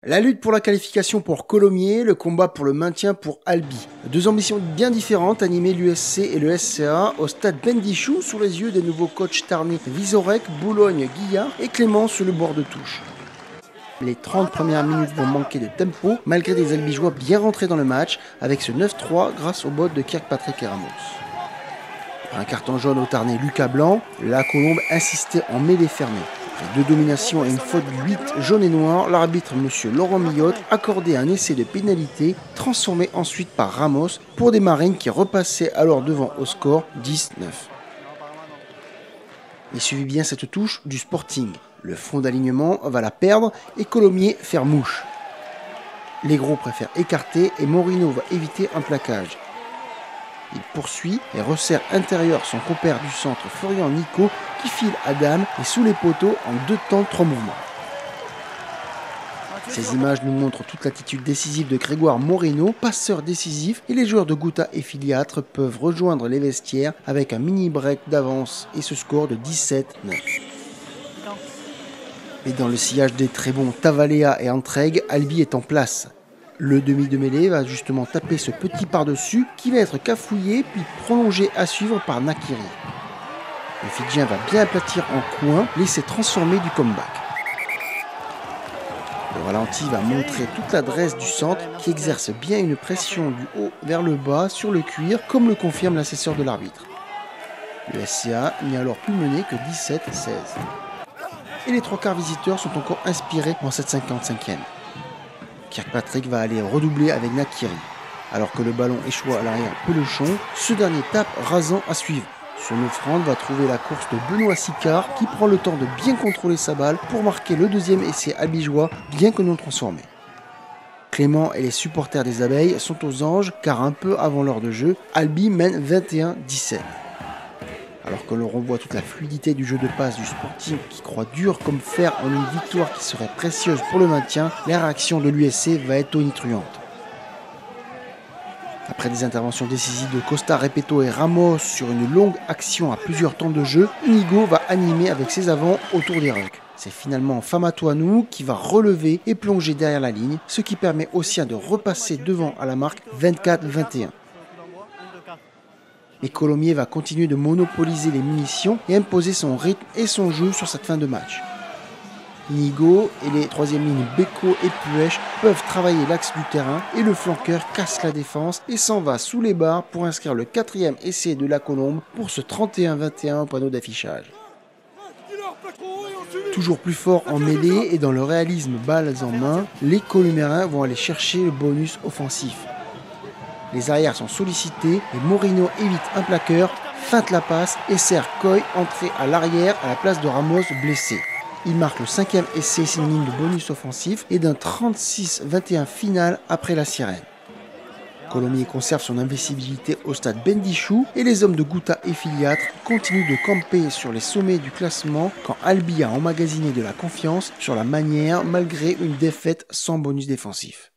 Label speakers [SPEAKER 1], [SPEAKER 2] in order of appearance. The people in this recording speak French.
[SPEAKER 1] La lutte pour la qualification pour Colomiers, le combat pour le maintien pour Albi. Deux ambitions bien différentes animaient l'USC et le SCA au stade Bendichou sous les yeux des nouveaux coachs Tarné, Vizorek, Boulogne, Guillard et Clément sur le bord de touche. Les 30 premières minutes vont manquer de tempo malgré des Albigeois bien rentrés dans le match avec ce 9-3 grâce au bot de Kirkpatrick et Ramos. Un carton jaune au Tarnais Lucas Blanc, la Colombe insistait en mêlée fermée. Après deux dominations et une faute du 8 jaune et noir, l'arbitre M. Laurent Millotte accordait un essai de pénalité, transformé ensuite par Ramos pour des Marines qui repassaient alors devant au score 10-9. Il suivit bien cette touche du Sporting. Le fond d'alignement va la perdre et Colomiers faire mouche. Les gros préfèrent écarter et Morino va éviter un plaquage. Il poursuit et resserre intérieur son compère du centre Florian Nico qui file Adam et sous les poteaux en 2 temps 3 mouvements. Ces images nous montrent toute l'attitude décisive de Grégoire Moreno, passeur décisif, et les joueurs de Gouta et Filiâtre peuvent rejoindre les vestiaires avec un mini break d'avance et ce score de 17-9. Et dans le sillage des très bons Tavalea et Antreg, Albi est en place. Le demi de mêlée va justement taper ce petit par-dessus qui va être cafouillé puis prolongé à suivre par Nakiri. Le Fidjien va bien aplatir en coin, laisser transformer du comeback. Le ralenti va montrer toute l'adresse du centre qui exerce bien une pression du haut vers le bas sur le cuir comme le confirme l'assesseur de l'arbitre. Le SCA n'est alors plus mené que 17-16. Et les 3 quarts visiteurs sont encore inspirés en cette 55e. Kirkpatrick va aller redoubler avec Nakiri. Alors que le ballon échoue à l'arrière Peluchon, ce dernier tape rasant à suivre. Son offrande va trouver la course de Benoît Sicard qui prend le temps de bien contrôler sa balle pour marquer le deuxième essai albigeois bien que non transformé. Clément et les supporters des Abeilles sont aux anges car un peu avant l'heure de jeu, Albi mène 21-17. Alors que l'on revoit toute la fluidité du jeu de passe du Sporting qui croit dur comme fer en une victoire qui serait précieuse pour le maintien, la réaction de l'USC va être tonitruante. Après des interventions décisives de Costa, Repetto et Ramos sur une longue action à plusieurs temps de jeu, Inigo va animer avec ses avants autour des rucks. C'est finalement Famatoanou qui va relever et plonger derrière la ligne, ce qui permet aux siens de repasser devant à la marque 24-21. Et Colomiers va continuer de monopoliser les munitions et imposer son rythme et son jeu sur cette fin de match. Inigo et les 3e lignes Beko et Puech peuvent travailler l'axe du terrain et le flanqueur casse la défense et s'en va sous les barres pour inscrire le 4e essai de la Colombe pour ce 31-21 au panneau d'affichage. Toujours plus fort en mêlée et dans le réalisme balles en main, les Colombiens vont aller chercher le bonus offensif. Les arrières sont sollicités et Morino évite un plaqueur, feinte la passe et sert Coy entrer à l'arrière à la place de Ramos blessé. Il marque le 5e essai synonyme de bonus offensif et d'un 36-21 final après la sirène. Colomiers conserve son invincibilité au stade Bendichou et les hommes de Gouta et Filiâtre continuent de camper sur les sommets du classement quand Albi a emmagasiné de la confiance sur la manière malgré une défaite sans bonus défensif.